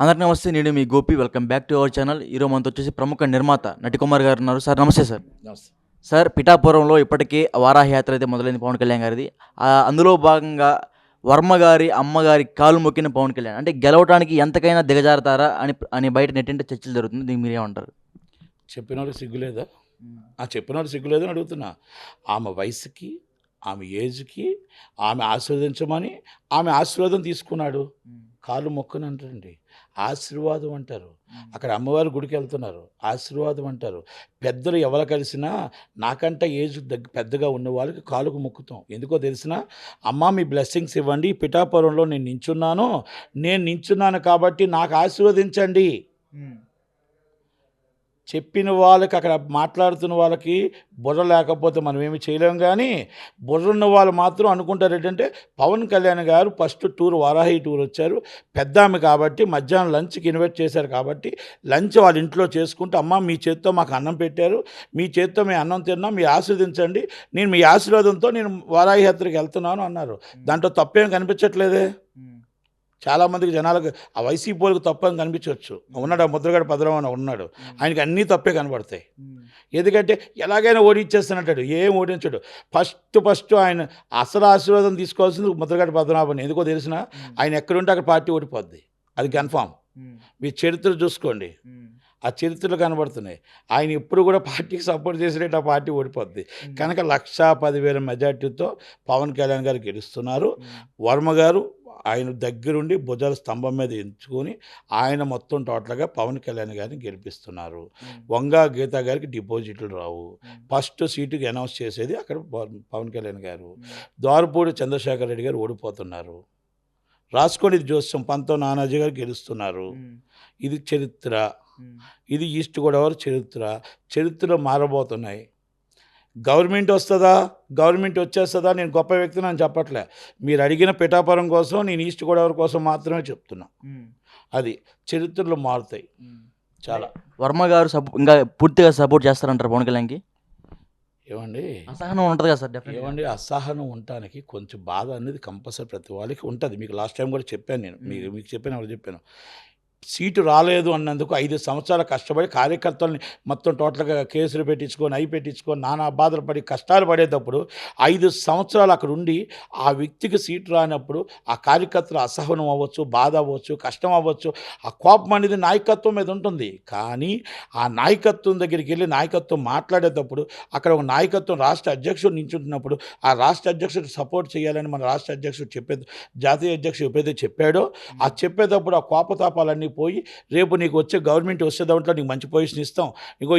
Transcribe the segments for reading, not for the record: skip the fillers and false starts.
అందరికీ నమస్తే. నేను మీ Gopi. Welcome back to our channel. ఈరోజు మనతో వచ్చేసి ప్రముఖ నిర్మాత నటికుమార్ గారు ఉన్నారు. సార్ నమస్తే సార్. నమస్తే. సార్, పిఠాపురంలో ఇప్పటికే వారాహి యాత్ర అయితే మొదలైంది పవన్ కళ్యాణ్ గారిది. అందులో భాగంగా వర్మ గారి అమ్మగారి కాలు మొక్కిన పవన్ కళ్యాణ్ అంటే గెలవడానికి ఎంతకైనా దిగజారుతారా అని అని బయట నెట్టింటే చర్చలు జరుగుతుంది. దీనికి మీరేమంటారు? చెప్పినోడు సిగ్గులేదా? చెప్పినోడు సిగ్గులేదు అని అడుగుతున్నా. ఆమె వయసుకి, ఆమె ఏజ్కి ఆమె ఆశీర్వదించమని ఆమె ఆశీర్వాదం తీసుకున్నాడు. కాళ్ళు మొక్కనంటారండి, ఆశీర్వాదం అంటారు. అక్కడ అమ్మవారి గుడికి వెళ్తున్నారు, ఆశీర్వాదం అంటారు. పెద్దలు ఎవరు కలిసినా నాకంటే ఏజ్ పెద్దగా ఉన్న వాళ్ళకి కాలుకు మొక్కుతాం. ఎందుకో తెలిసిన, అమ్మ మీ బ్లెస్సింగ్స్ ఇవ్వండి, పిఠాపురంలో నేను నించున్నాను కాబట్టి నాకు ఆశీర్వదించండి. చెప్పిన వాళ్ళకి, అక్కడ మాట్లాడుతున్న వాళ్ళకి బుర్ర లేకపోతే మనం ఏమి చేయలేం. కానీ బుర్ర ఉన్న వాళ్ళు మాత్రం అనుకుంటారు ఏంటంటే, పవన్ కళ్యాణ్ గారు ఫస్ట్ టూర్ వారాహి టూర్ వచ్చారు, పెద్ద ఆమె కాబట్టి మధ్యాహ్నం లంచ్కి ఇన్వైట్ చేశారు కాబట్టి లంచ్ వాళ్ళ ఇంట్లో చేసుకుంటూ, అమ్మ మీ చేత్తో మాకు అన్నం పెట్టారు, మీ చేత్తో మేము అన్నం తిన్నాం, మీరు ఆశీర్వదించండి, నేను మీ ఆశీర్వాదంతో నేను వారాహి యాత్రకి వెళ్తున్నాను అన్నారు. దాంట్లో తప్పేం కనిపించట్లేదే. చాలామందికి జనాలకు ఆ వైసీపీ వాళ్ళకి తప్పని కనిపించవచ్చు. ఉన్నాడు, ఆ ముద్రగడ పదరామని ఉన్నాడు, ఆయనకి అన్నీ తప్పే కనబడతాయి. ఎందుకంటే ఎలాగైనా ఓడించేస్తానంటాడు, ఏం ఓడించాడు. ఫస్ట్ ఆయన అసలు ఆశీర్వాదం తీసుకోవాల్సింది ముద్రగడ పద్మనాభని. ఎందుకో తెలిసిన, ఆయన ఎక్కడుంటే అక్కడ పార్టీ ఓడిపోద్ది, అది కన్ఫామ్. మీ చరిత్ర చూసుకోండి, ఆ చరిత్రలు కనబడుతున్నాయి. ఆయన ఎప్పుడు కూడా పార్టీకి సపోర్ట్ చేసినట్టు ఆ పార్టీ ఓడిపోద్ది. కనుక 1,10,000 మెజార్టీతో పవన్ కళ్యాణ్ గారు గెలుస్తున్నారు. వర్మ గారు ఆయన దగ్గరుండి భుజాల స్తంభం మీద ఎంచుకొని ఆయన మొత్తం టోటల్గా పవన్ కళ్యాణ్ గారిని గెలిపిస్తున్నారు. వంగా గీతా గారికి డిపాజిట్లు రావు. ఫస్ట్ సీటుకి అనౌన్స్ చేసేది అక్కడ పవన్ కళ్యాణ్ గారు. ద్వారపూడి చంద్రశేఖర్ రెడ్డి గారు ఓడిపోతున్నారు. రాసుకోండి జోస్యం, పంతో నానాజీ గారు గెలుస్తున్నారు. ఇది చరిత్ర, ఇది ఈస్ట్ గోదావరి చరిత్రలో మారబోతున్నాయి. గవర్నమెంట్ వస్తుందా, గవర్నమెంట్ వచ్చేస్తుందా, నేను గొప్ప వ్యక్తిని అని చెప్పట్లే. మీరు అడిగిన పిఠాపురం కోసం, నేను ఈస్ట్ గోదావరి కోసం మాత్రమే చెప్తున్నా. అది చరిత్రలో మారుతాయి చాలా. వర్మ గారు ఇంకా పూర్తిగా సపోర్ట్ చేస్తారంటారు పవన్ కళ్యాణ్కి? ఏమండి, అసహనం ఉంటుంది కదా సార్? ఏమండి, అసహనం ఉండటానికి కొంచెం బాధ అనేది కంపల్సరీ ప్రతి వాళ్ళకి ఉంటుంది. మీకు లాస్ట్ టైం కూడా చెప్పాను నేను, మీకు చెప్పాను. సీటు రాలేదు అన్నందుకు 5 సంవత్సరాలు కష్టపడి కార్యకర్తల్ని మొత్తం టోటల్గా కేసులు పెట్టించుకొని నానా బాధలు పడి కష్టాలు పడేటప్పుడు 5 సంవత్సరాలు అక్కడ ఉండి ఆ వ్యక్తికి సీటు రానప్పుడు ఆ కార్యకర్తలు అసహనం అవ్వచ్చు, బాధ అవ్వచ్చు, కష్టం అవ్వచ్చు. ఆ కోపం అనేది నాయకత్వం మీద ఉంటుంది. కానీ ఆ నాయకత్వం దగ్గరికి వెళ్ళి నాయకత్వం మాట్లాడేటప్పుడు అక్కడ ఒక నాయకత్వం రాష్ట్ర అధ్యక్షుడు నించుంటున్నప్పుడు ఆ రాష్ట్ర అధ్యక్షుడు సపోర్ట్ చేయాలని మన రాష్ట్ర అధ్యక్షుడు జాతీయ అధ్యక్షుడు ఎప్పుడైతే చెప్పాడో ఆ చెప్పేటప్పుడు ఆ కోపతాపాలన్నీ పోయి, రేపు నీకు వచ్చే గవర్నమెంట్ వచ్చే దాంట్లో నీకు మంచి పొజిషన్ ఇస్తాం,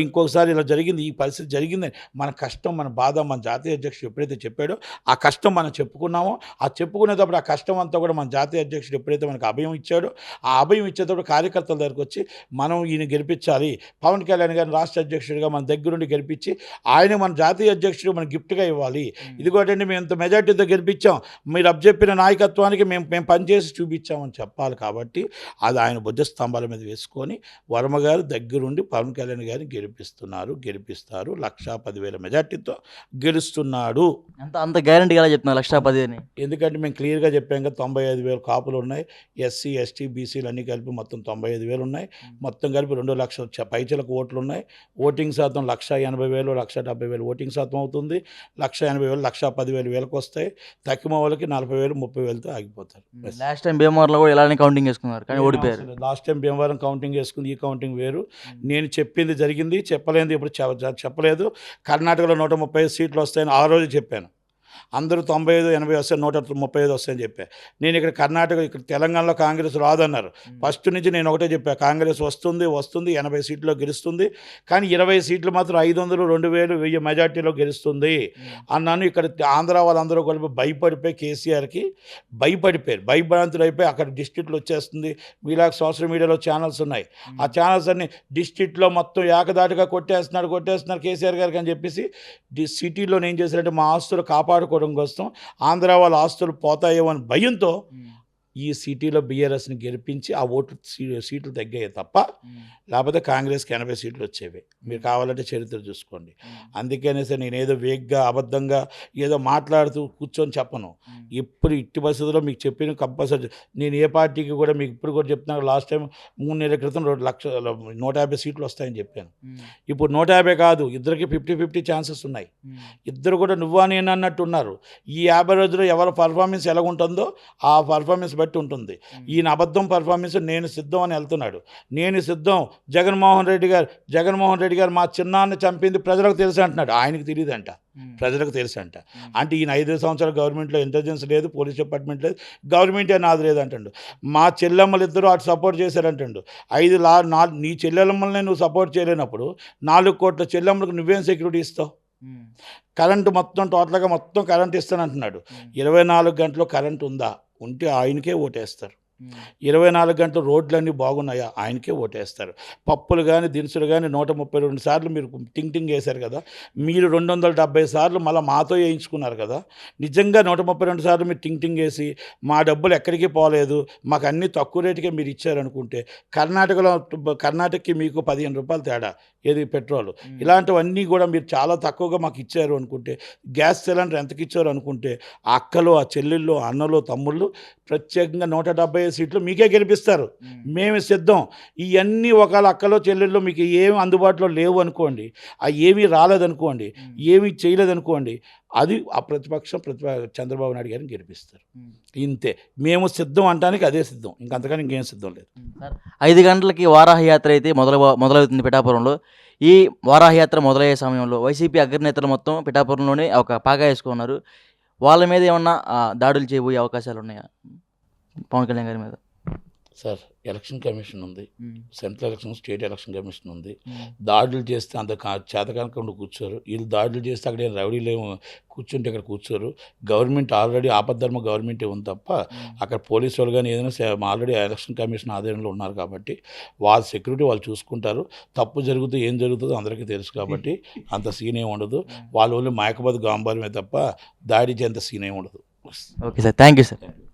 ఇంకొకసారి ఇలా జరిగింది, ఈ పరిస్థితి జరిగిందని మన కష్టం, మన బాధ మన జాతీయ అధ్యక్షుడు ఎప్పుడైతే చెప్పాడో ఆ కష్టం మనం చెప్పుకున్నామో, ఆ చెప్పుకునేటప్పుడు ఆ కష్టం అంతా కూడా మన జాతీయ అధ్యక్షుడు ఎప్పుడైతే మనకు అభయం ఇచ్చాడో ఆ అభయం ఇచ్చేటప్పుడు కార్యకర్తల దగ్గరికి వచ్చి మనం ఈయన గెలిపించాలి, పవన్ కళ్యాణ్ గారిని రాష్ట్ర అధ్యక్షుడిగా మన దగ్గరుండి గెలిపించి ఆయన మన జాతీయ అధ్యక్షుడు మన గిఫ్ట్గా ఇవ్వాలి. ఇదిగోటండి, మేము ఇంత మెజార్టీతో గెలిపించాం, మీరు అప్పచెప్పిన నాయకత్వానికి మేము పనిచేసి చూపించామని చెప్పాలి. కాబట్టి అది ఆయన స్తంభాల మీద వేసుకొని వర్మ గారు దగ్గరుండి పవన్ కళ్యాణ్ గారిని గెలిపిస్తారు. 1,10,000 మెజార్టీతో గెలుస్తున్నాడు. అంత గ్యారంటీ ఎలా చెప్తున్నారు 1,10,000 అని? ఎందుకంటే మేము క్లియర్గా చెప్పాం కదా, 95,000 కాపులు ఉన్నాయి, ఎస్సీ ఎస్టీ బీసీలు అన్నీ కలిపి మొత్తం 95,000 ఉన్నాయి. మొత్తం కలిపి 2 లక్షల పైచలకు ఓట్లు ఉన్నాయి. ఓటింగ్ శాతం 1,80,000 1,70,000 ఓటింగ్ శాతం అవుతుంది. 1,80,000 1,10,000 వస్తాయి. తక్కువ వాళ్ళకి 40,000 30,000తో ఆగిపోతారు. లాస్ట్ టైం భీమవరంలో కూడా ఇలానే కౌంటింగ్ చేసుకున్నారు కానీ ఓడిపోయారు. లాస్ట్ టైం భీమవరం కౌంటింగ్ చేసుకుంది, ఈ కౌంటింగ్ వేరు. నేను చెప్పింది జరిగింది, చెప్పలేనిది ఇప్పుడు చెప్పలేదు. కర్ణాటకలో 135 సీట్లు వస్తాయని ఆ రోజు చెప్పాను. అందరూ 95-80 వస్తాయి, 135 వస్తాయని చెప్పా. నేను ఇక్కడ ఇక్కడ తెలంగాణలో కాంగ్రెస్ రాదన్నారు. ఫస్ట్ నుంచి నేను ఒకటే చెప్పా, కాంగ్రెస్ వస్తుంది 80 సీట్లో గెలుస్తుంది, కానీ 20 సీట్లు మాత్రం 500, 2,000, 1000 మెజార్టీలో గెలుస్తుంది అన్నాను. ఇక్కడ ఆంధ్ర వాళ్ళందరూ కలిపి భయపడిపోయి కేసీఆర్కి భయభ్రాంతులు అయిపోయి అక్కడ డిస్ట్రిక్ట్లో వచ్చేస్తుంది. మీలాగా సోషల్ మీడియాలో ఛానల్స్ ఉన్నాయి, ఆ ఛానల్స్ అన్ని డిస్ట్రిక్ట్లో మొత్తం ఏకదాటిగా కొట్టేస్తున్నారు కేసీఆర్ గారికి అని చెప్పేసి సిటీలో నేను చేసినట్టు మా ఆస్తులు కాపాడుకోవడం కోసం, ఆంధ్ర వాళ్ళ ఆస్తులు పోతాయేమో అని భయంతో ఈ సిటీలో బీఆర్ఎస్ని గెలిపించి ఆ సీట్లు తగ్గాయి తప్ప లేకపోతే కాంగ్రెస్కి 80 సీట్లు వచ్చేవి. మీరు కావాలంటే చరిత్ర చూసుకోండి. అందుకనేసి నేనేదో వేగ్గా అబద్ధంగా ఏదో మాట్లాడుతూ కూర్చొని చెప్పను. ఇప్పుడు ఇట్టి పరిస్థితుల్లో మీకు చెప్పిన కంపల్సరీ నేను ఏ పార్టీకి కూడా మీకు ఇప్పుడు కూడా చెప్తున్నాను. లాస్ట్ టైం 3 నెలల క్రితం 150 సీట్లు వస్తాయని చెప్పాను. ఇప్పుడు 150 కాదు, ఇద్దరికి 50-50 ఛాన్సెస్ ఉన్నాయి. ఇద్దరు కూడా నువ్వా నేను అన్నట్టు ఉన్నారు. ఈ 50 రోజుల్లో ఎవరి పర్ఫార్మెన్స్ ఎలా ఉంటుందో ఆ పర్ఫార్మెన్స్ బట్టి ఉంటుంది. ఈయన అబద్ధం పర్ఫార్మెన్స్ నేను సిద్ధం అని వెళ్తున్నాడు. నేను సిద్ధం. జగన్మోహన్ రెడ్డి గారు మా చిన్నాన్ని చంపింది ప్రజలకు తెలుసు అంటున్నాడు. ఆయనకు తెలియదంట, ప్రజలకు తెలుసు అంట. అంటే ఈయన 5 సంవత్సరాల గవర్నమెంట్లో ఇంటెలిజెన్స్ లేదు, పోలీస్ డిపార్ట్మెంట్ లేదు, గవర్నమెంటే నాది లేదు అంటాడు. మా చెల్లెమ్మలు ఇద్దరు అటు సపోర్ట్ చేశారంటాడు. నీ చెల్లెమ్మల్ని నువ్వు సపోర్ట్ చేయలేనప్పుడు 4 కోట్ల చెల్లెమ్మలకు నువ్వేం సెక్యూరిటీ ఇస్తావు? కరెంటు మొత్తం టోటల్గా మొత్తం కరెంట్ ఇస్తానంటున్నాడు. 24 గంటలు కరెంట్ ఉందా? ఉంటే ఆయనకే ఓటేస్తారు. 24 గంటలు రోడ్లన్నీ బాగున్నాయా? ఆయనకే ఓటేస్తారు. పప్పులు కానీ దినుసులు కానీ 132 సార్లు మీరు టింగ్ వేశారు కదా. మీరు 270 సార్లు మళ్ళీ మాతో వేయించుకున్నారు కదా. నిజంగా 132 సార్లు మీరు టింగ్ వేసి మా డబ్బులు ఎక్కడికి పోలేదు, మాకు అన్నీ తక్కువ రేటుకే మీరు ఇచ్చారనుకుంటే, కర్ణాటకకి మీకు 15 రూపాయలు తేడా ఏది పెట్రోల్, ఇలాంటివన్నీ కూడా మీరు చాలా తక్కువగా మాకు ఇచ్చారు అనుకుంటే, గ్యాస్ సిలిండర్ ఎంతకి ఇచ్చారు అనుకుంటే, ఆ అక్కలు, ఆ చెల్లెళ్ళు, అన్నలు, తమ్ముళ్ళు ప్రత్యేకంగా 170 సీట్లు మీకే గెలిపిస్తారు. మేము సిద్ధం. ఇవన్నీ ఒకవేళ అక్కలో చెల్లెళ్ళు మీకు ఏమి అందుబాటులో లేవు అనుకోండి, అవి ఏమీ రాలేదనుకోండి, ఏమీ చేయలేదనుకోండి, అది ఆ చంద్రబాబు నాయుడు గారిని గెలిపిస్తారు. ఇంతే. మేము సిద్ధం అంటానికి అదే సిద్ధం, ఇంకంతకని ఇంకేం సిద్ధం లేదు. 5 గంటలకి వారాహి యాత్ర అయితే మొదలవుతుంది పిఠాపురంలో. ఈ వారాహి యాత్ర మొదలయ్యే సమయంలో వైసీపీ అగ్రనేతలు మొత్తం పిఠాపురంలోనే ఒక పాగా వేసుకున్నారు. వాళ్ళ మీద ఏమన్నా దాడులు చేయబోయే అవకాశాలు ఉన్నాయా పవన్ కళ్యాణ్ గారి మీద? సార్, ఎలక్షన్ కమిషన్ ఉంది, central election, state election commission ఉంది. దాడులు చేస్తే అంత చేతకానకుండా కూర్చోరు. వీళ్ళు దాడులు చేస్తే అక్కడ రౌడీలు కూర్చుంటే ఇక్కడ కూర్చోరు. గవర్నమెంట్ ఆల్రెడీ ఆపద్ధర్మ గవర్నమెంటే ఉంది తప్ప అక్కడ పోలీసు వాళ్ళు కానీ ఏదైనా ఆల్రెడీ ఎలక్షన్ కమిషన్ ఆధ్వర్యంలో ఉన్నారు కాబట్టి వాళ్ళ సెక్యూరిటీ వాళ్ళు చూసుకుంటారు. తప్పు జరిగితే ఏం జరుగుతుందో అందరికీ తెలుసు కాబట్టి అంత సీన్ ఏమి ఉండదు. వాళ్ళ వాళ్ళు మాయకబాద్ గాంభారమే తప్ప దాడి చేంత సీన్ ఏమి ఉండదు. Okay sir, thank you sir.